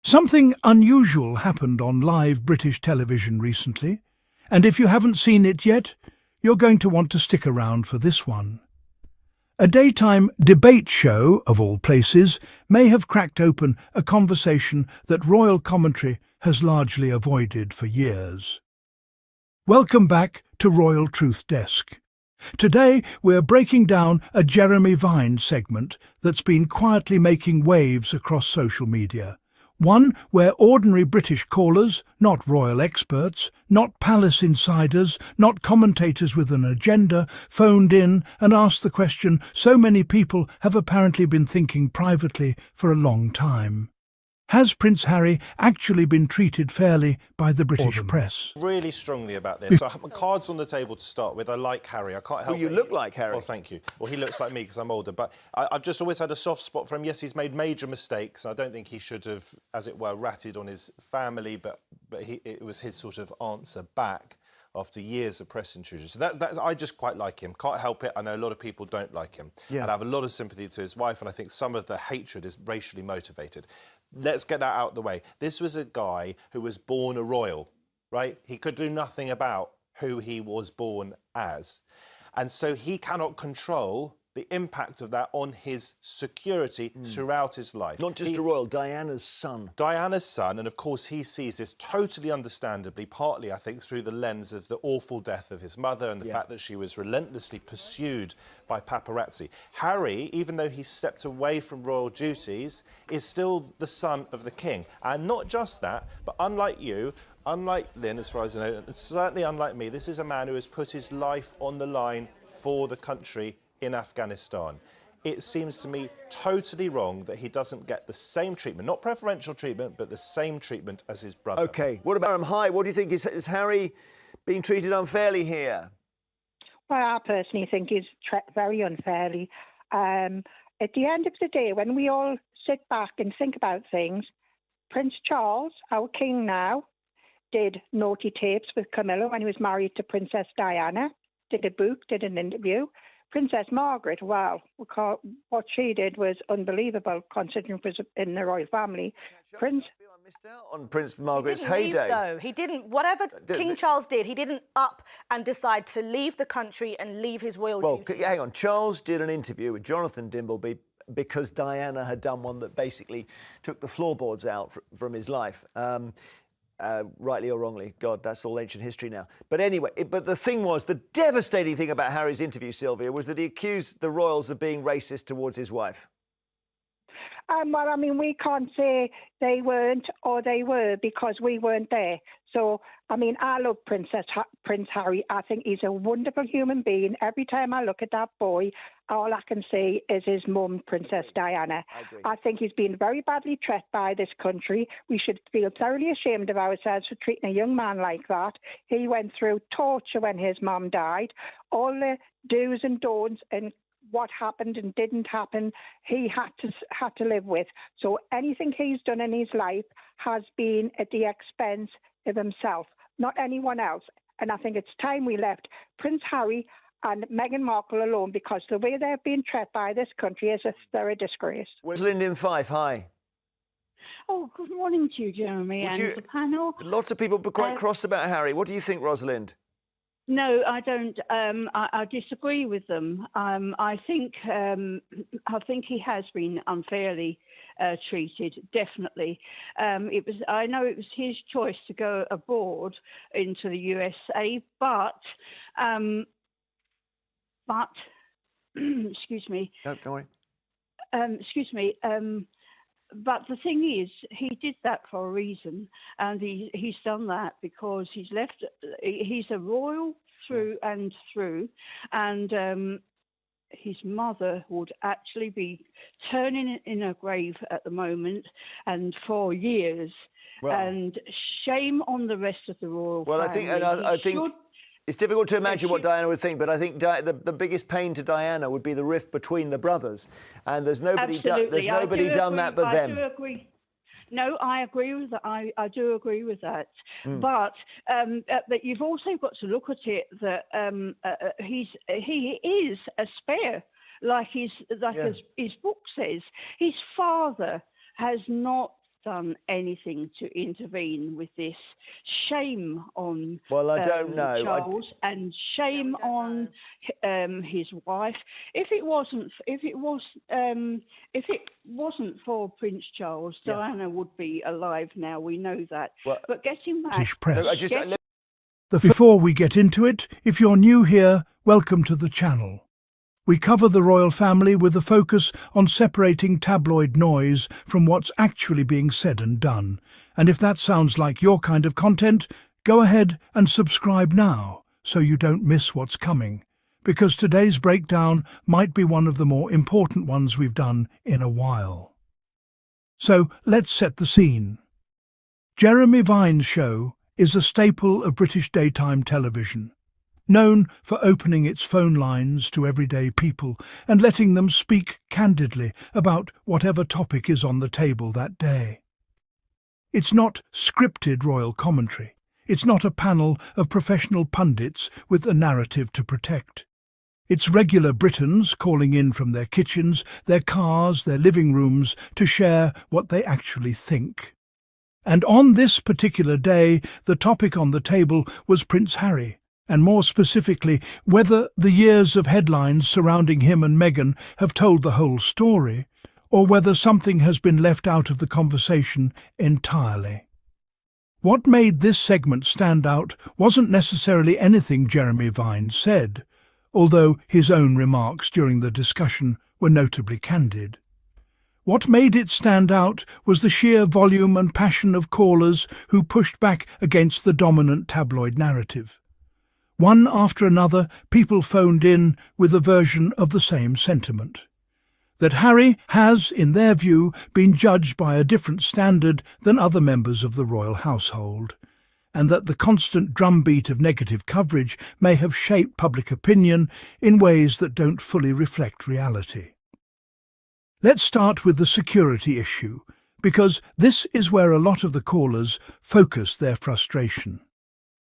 Something unusual happened on live British television recently, and if you haven't seen it yet, you're going to want to stick around for this one. A daytime debate show, of all places, may have cracked open a conversation that royal commentary has largely avoided for years. Welcome back to Royal Truth Desk. Today we're breaking down a Jeremy Vine segment that's been quietly making waves across social media. One where ordinary British callers, not royal experts, not palace insiders, not commentators with an agenda, phoned in and asked the question so many people have apparently been thinking privately for a long time. Has Prince Harry actually been treated fairly by the British press? Really strongly about this. So I have my cards on the table to start with. I like Harry. I can't help it. Well, you look like Harry. Well, thank you. Well, he looks like me because I'm older. But I've just always had a soft spot for him. Yes, he's made major mistakes. I don't think he should have, as it were, ratted on his family, but it was his sort of answer back after years of press intrusion. So that's I just quite like him. Can't help it. I know a lot of people don't like him. Yeah. And I have a lot of sympathy to his wife, and I think some of the hatred is racially motivated. Let's get that out of the way. This was a guy who was born a royal, right? He could do nothing about who he was born as. And so he cannot control the impact of that on his security throughout his life. Not just a royal, Diana's son. Diana's son, and of course he sees this totally understandably, partly I think through the lens of the awful death of his mother and the fact that she was relentlessly pursued by paparazzi. Harry, even though he stepped away from royal duties, is still the son of the king. And not just that, but unlike you, unlike Lynn, as far as I know, and certainly unlike me, this is a man who has put his life on the line for the country in Afghanistan. It seems to me totally wrong that he doesn't get the same treatment, not preferential treatment, but the same treatment as his brother. OK, what about Hi? What do you think? Is Harry being treated unfairly here? Well, I personally think he's very unfairly. At the end of the day, when we all sit back and think about things, Prince Charles, our king now, did naughty tapes with Camilla when he was married to Princess Diana, did a book, did an interview. Princess Margaret, well, what she did was unbelievable, considering she was in the royal family. I missed out on Prince Margaret's heyday. Though. He didn't, whatever King Charles did, he didn't up and decide to leave the country and leave his royal duties. Well, hang on. Charles did an interview with Jonathan Dimbleby because Diana had done one that basically took the floorboards out from his life. Rightly or wrongly. God, that's all ancient history now. But anyway, but the thing was, the devastating thing about Harry's interview, Sylvia, was that he accused the royals of being racist towards his wife. Well, I mean, we can't say they weren't or they were because we weren't there. So, I mean, I love Prince Harry. I think he's a wonderful human being. Every time I look at that boy, all I can see is his mum, Princess Diana. I think he's been very badly treated by this country. We should feel thoroughly ashamed of ourselves for treating a young man like that. He went through torture when his mum died. All the do's and don'ts and what happened and didn't happen, he had to live with. So anything he's done in his life has been at the expense of himself, not anyone else. And I think it's time we left Prince Harry and Meghan Markle alone, because the way they're being treated by this country is they're a disgrace. Rosalind in Fife, hi. Oh, good morning to you, Jeremy, and the panel. Lots of people were quite cross about Harry. What do you think, Rosalind? No, I don't. I disagree with them. I think he has been unfairly treated. Definitely. I know it was his choice to go abroad into the USA, but excuse me. No, don't worry. Excuse me. But the thing is, he did that for a reason, and he's done that because he's a royal through and through, and his mother would actually be turning in her grave at the moment, and for years. Well, and shame on the rest of the royal family. I think it's difficult to imagine what Diana would think, but I think the biggest pain to Diana would be the rift between the brothers, and there's nobody done that but them. I do agree. No, I agree with that. I do agree with that. But you've also got to look at it that he is a spare, like his book says. His father has not done anything to intervene with this. Shame on Well, I don't know. Charles, and shame on his wife. If it wasn't for Prince Charles, Diana would be alive now. We know that. Well, but getting back, British press. No, Before we get into it, if you're new here, welcome to the channel. We cover the royal family with a focus on separating tabloid noise from what's actually being said and done. And if that sounds like your kind of content, go ahead and subscribe now so you don't miss what's coming, because today's breakdown might be one of the more important ones we've done in a while. So let's set the scene. Jeremy Vine's show is a staple of British daytime television, known for opening its phone lines to everyday people and letting them speak candidly about whatever topic is on the table that day. It's not scripted royal commentary. It's not a panel of professional pundits with a narrative to protect. It's regular Britons calling in from their kitchens, their cars, their living rooms to share what they actually think. And on this particular day, the topic on the table was Prince Harry, and more specifically, whether the years of headlines surrounding him and Meghan have told the whole story, or whether something has been left out of the conversation entirely. What made this segment stand out wasn't necessarily anything Jeremy Vine said, although his own remarks during the discussion were notably candid. What made it stand out was the sheer volume and passion of callers who pushed back against the dominant tabloid narrative. One after another, people phoned in with a version of the same sentiment. That Harry has, in their view, been judged by a different standard than other members of the royal household, and that the constant drumbeat of negative coverage may have shaped public opinion in ways that don't fully reflect reality. Let's start with the security issue, because this is where a lot of the callers focus their frustration.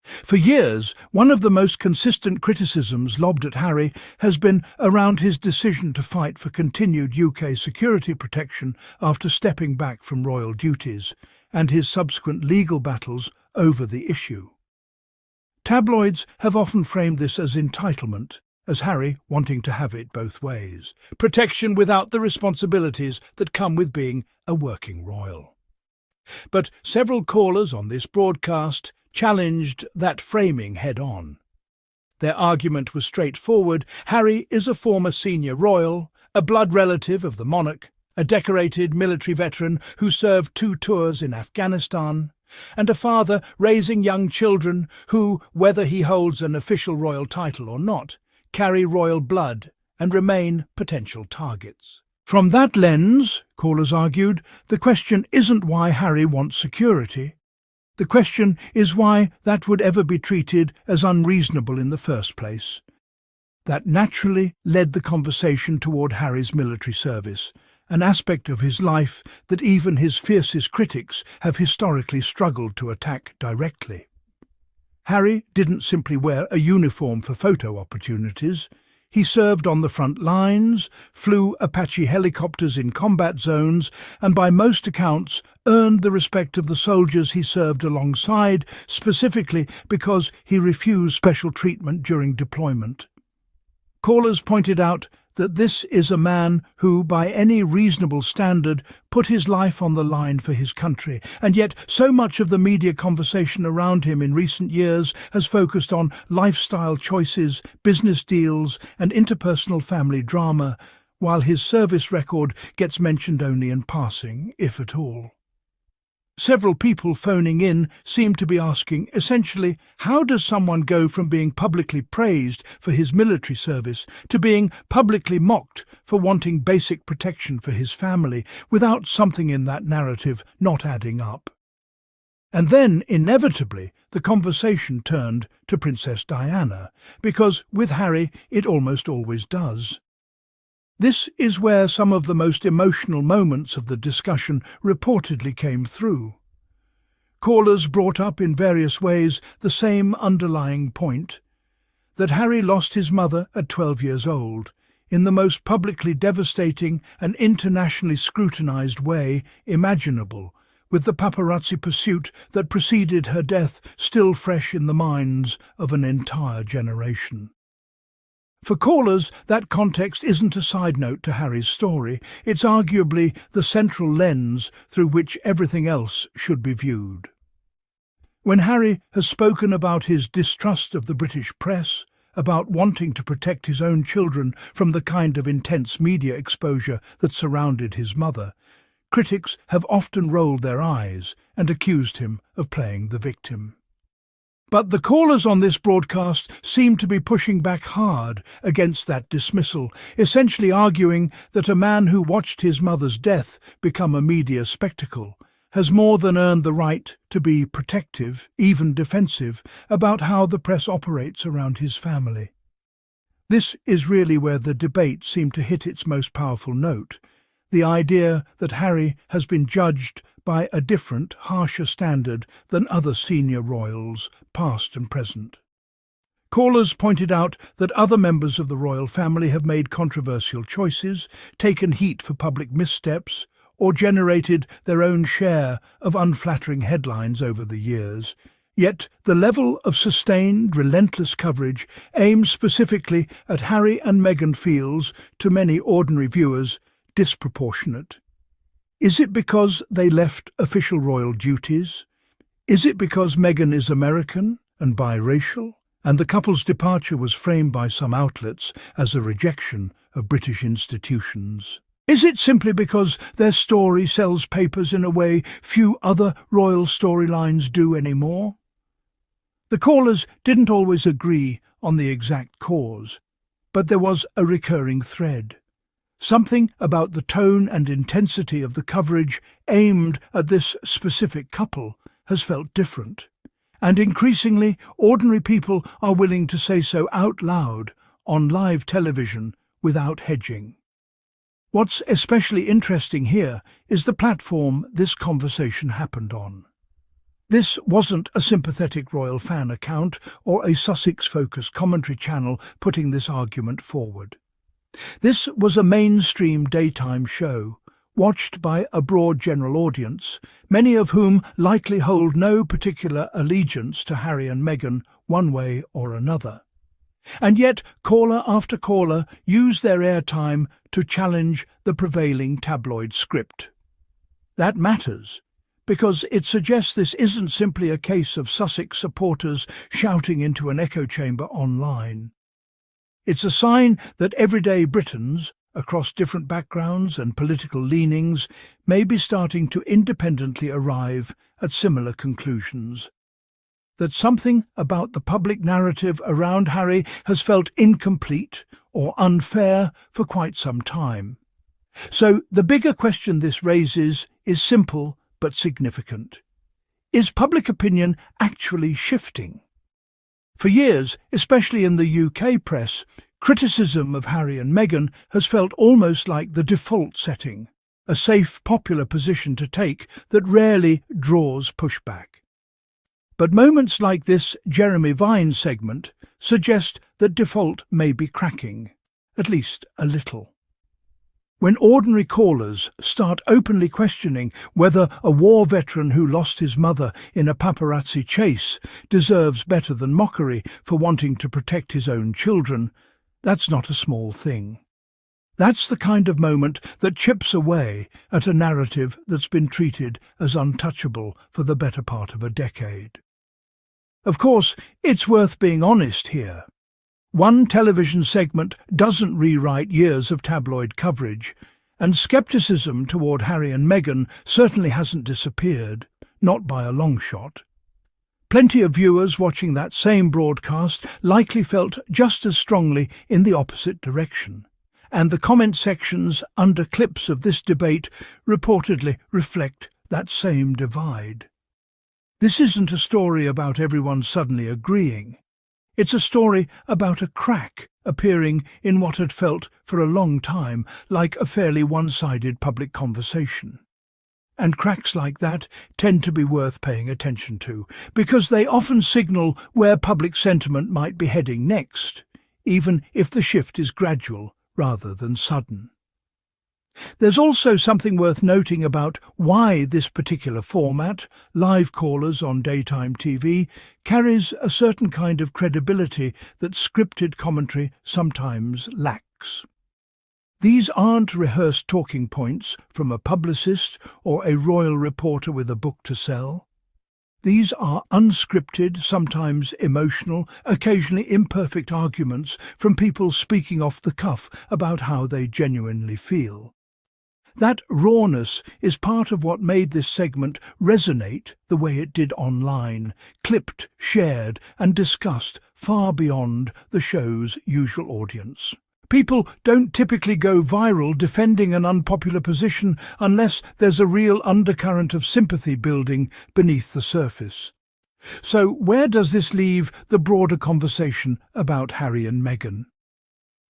For years, one of the most consistent criticisms lobbed at Harry has been around his decision to fight for continued UK security protection after stepping back from royal duties, and his subsequent legal battles over the issue. Tabloids have often framed this as entitlement, as Harry wanting to have it both ways, protection without the responsibilities that come with being a working royal. But several callers on this broadcast challenged that framing head-on. Their argument was straightforward. Harry is a former senior royal, a blood relative of the monarch, a decorated military veteran who served 2 tours in Afghanistan, and a father raising young children who, whether he holds an official royal title or not, carry royal blood and remain potential targets. From that lens, callers argued, the question isn't why Harry wants security. The question is why that would ever be treated as unreasonable in the first place. That naturally led the conversation toward Harry's military service, an aspect of his life that even his fiercest critics have historically struggled to attack directly. Harry didn't simply wear a uniform for photo opportunities. He served on the front lines, flew Apache helicopters in combat zones, and by most accounts earned the respect of the soldiers he served alongside, specifically because he refused special treatment during deployment. Callers pointed out that this is a man who, by any reasonable standard, put his life on the line for his country, and yet so much of the media conversation around him in recent years has focused on lifestyle choices, business deals, and interpersonal family drama, while his service record gets mentioned only in passing, if at all. Several people phoning in seem to be asking, essentially, how does someone go from being publicly praised for his military service to being publicly mocked for wanting basic protection for his family without something in that narrative not adding up? And then, inevitably, the conversation turned to Princess Diana, because with Harry it almost always does. This is where some of the most emotional moments of the discussion reportedly came through. Callers brought up in various ways the same underlying point, that Harry lost his mother at 12 years old, in the most publicly devastating and internationally scrutinized way imaginable, with the paparazzi pursuit that preceded her death still fresh in the minds of an entire generation. For callers, that context isn't a side note to Harry's story, it's arguably the central lens through which everything else should be viewed. When Harry has spoken about his distrust of the British press, about wanting to protect his own children from the kind of intense media exposure that surrounded his mother, critics have often rolled their eyes and accused him of playing the victim. But the callers on this broadcast seem to be pushing back hard against that dismissal, essentially arguing that a man who watched his mother's death become a media spectacle has more than earned the right to be protective, even defensive, about how the press operates around his family. This is really where the debate seemed to hit its most powerful note, the idea that Harry has been judged by a different, harsher standard than other senior royals, past and present. Callers pointed out that other members of the royal family have made controversial choices, taken heat for public missteps, or generated their own share of unflattering headlines over the years. Yet the level of sustained, relentless coverage aimed specifically at Harry and Meghan feels, to many ordinary viewers, disproportionate. Is it because they left official royal duties? Is it because Meghan is American and biracial, and the couple's departure was framed by some outlets as a rejection of British institutions? Is it simply because their story sells papers in a way few other royal storylines do anymore? The callers didn't always agree on the exact cause, but there was a recurring thread. Something about the tone and intensity of the coverage aimed at this specific couple has felt different, and increasingly ordinary people are willing to say so out loud on live television without hedging. What's especially interesting here is the platform this conversation happened on. This wasn't a sympathetic royal fan account or a Sussex-focused commentary channel putting this argument forward. This was a mainstream daytime show, watched by a broad general audience, many of whom likely hold no particular allegiance to Harry and Meghan one way or another. And yet caller after caller used their airtime to challenge the prevailing tabloid script. That matters, because it suggests this isn't simply a case of Sussex supporters shouting into an echo chamber online. It's a sign that everyday Britons, across different backgrounds and political leanings, may be starting to independently arrive at similar conclusions. That something about the public narrative around Harry has felt incomplete or unfair for quite some time. So the bigger question this raises is simple but significant. Is public opinion actually shifting? For years, especially in the UK press, criticism of Harry and Meghan has felt almost like the default setting, a safe, popular position to take that rarely draws pushback. But moments like this Jeremy Vine segment suggest that default may be cracking, at least a little. When ordinary callers start openly questioning whether a war veteran who lost his mother in a paparazzi chase deserves better than mockery for wanting to protect his own children, that's not a small thing. That's the kind of moment that chips away at a narrative that's been treated as untouchable for the better part of a decade. Of course, it's worth being honest here. One television segment doesn't rewrite years of tabloid coverage, and scepticism toward Harry and Meghan certainly hasn't disappeared, not by a long shot. Plenty of viewers watching that same broadcast likely felt just as strongly in the opposite direction, and the comment sections under clips of this debate reportedly reflect that same divide. This isn't a story about everyone suddenly agreeing. It's a story about a crack appearing in what had felt for a long time like a fairly one-sided public conversation. And cracks like that tend to be worth paying attention to, because they often signal where public sentiment might be heading next, even if the shift is gradual rather than sudden. There's also something worth noting about why this particular format, live callers on daytime TV, carries a certain kind of credibility that scripted commentary sometimes lacks. These aren't rehearsed talking points from a publicist or a royal reporter with a book to sell. These are unscripted, sometimes emotional, occasionally imperfect arguments from people speaking off the cuff about how they genuinely feel. That rawness is part of what made this segment resonate the way it did online, clipped, shared and discussed far beyond the show's usual audience. People don't typically go viral defending an unpopular position unless there's a real undercurrent of sympathy building beneath the surface. So where does this leave the broader conversation about Harry and Meghan?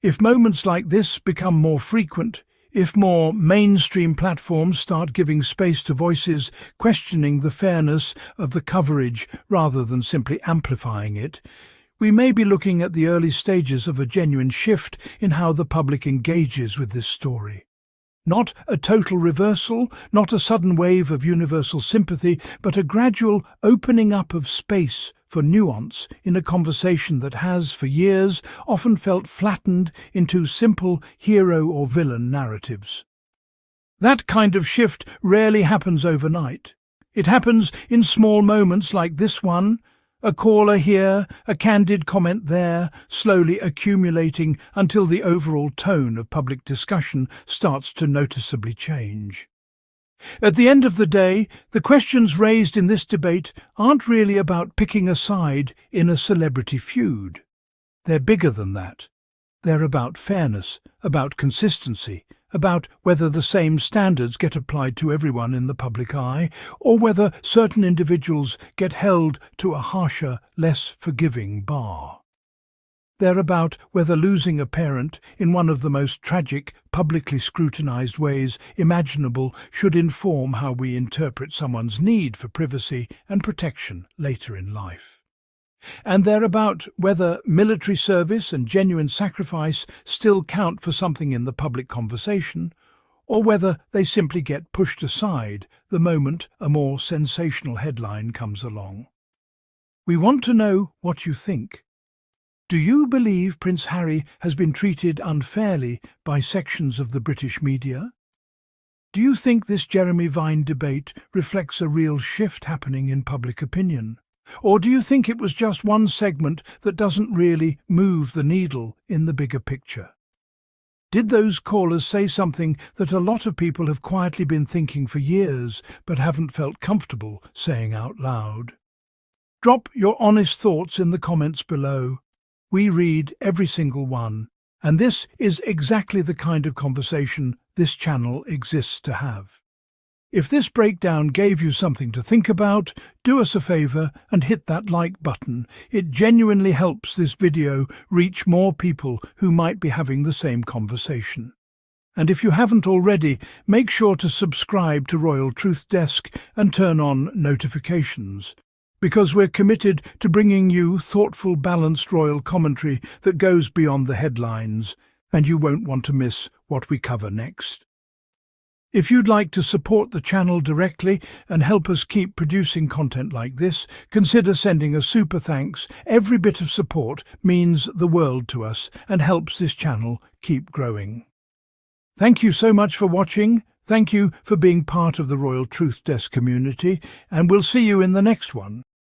If moments like this become more frequent, if more mainstream platforms start giving space to voices questioning the fairness of the coverage rather than simply amplifying it, we may be looking at the early stages of a genuine shift in how the public engages with this story. Not a total reversal, not a sudden wave of universal sympathy, but a gradual opening up of space for nuance in a conversation that has, for years, often felt flattened into simple hero or villain narratives. That kind of shift rarely happens overnight. It happens in small moments like this one, a caller here, a candid comment there, slowly accumulating until the overall tone of public discussion starts to noticeably change. At the end of the day, the questions raised in this debate aren't really about picking a side in a celebrity feud. They're bigger than that. They're about fairness, about consistency, about whether the same standards get applied to everyone in the public eye, or whether certain individuals get held to a harsher, less forgiving bar. They're about whether losing a parent in one of the most tragic, publicly scrutinized ways imaginable should inform how we interpret someone's need for privacy and protection later in life. And they're about whether military service and genuine sacrifice still count for something in the public conversation, or whether they simply get pushed aside the moment a more sensational headline comes along. We want to know what you think. Do you believe Prince Harry has been treated unfairly by sections of the British media? Do you think this Jeremy Vine debate reflects a real shift happening in public opinion? Or do you think it was just one segment that doesn't really move the needle in the bigger picture? Did those callers say something that a lot of people have quietly been thinking for years but haven't felt comfortable saying out loud? Drop your honest thoughts in the comments below. We read every single one, and this is exactly the kind of conversation this channel exists to have. If this breakdown gave you something to think about, do us a favour and hit that like button. It genuinely helps this video reach more people who might be having the same conversation. And if you haven't already, make sure to subscribe to Royal Truth Desk and turn on notifications, because we're committed to bringing you thoughtful, balanced royal commentary that goes beyond the headlines, and you won't want to miss what we cover next. If you'd like to support the channel directly and help us keep producing content like this, consider sending a super thanks. Every bit of support means the world to us and helps this channel keep growing. Thank you so much for watching. Thank you for being part of the Royal Truth Desk community, and we'll see you in the next one.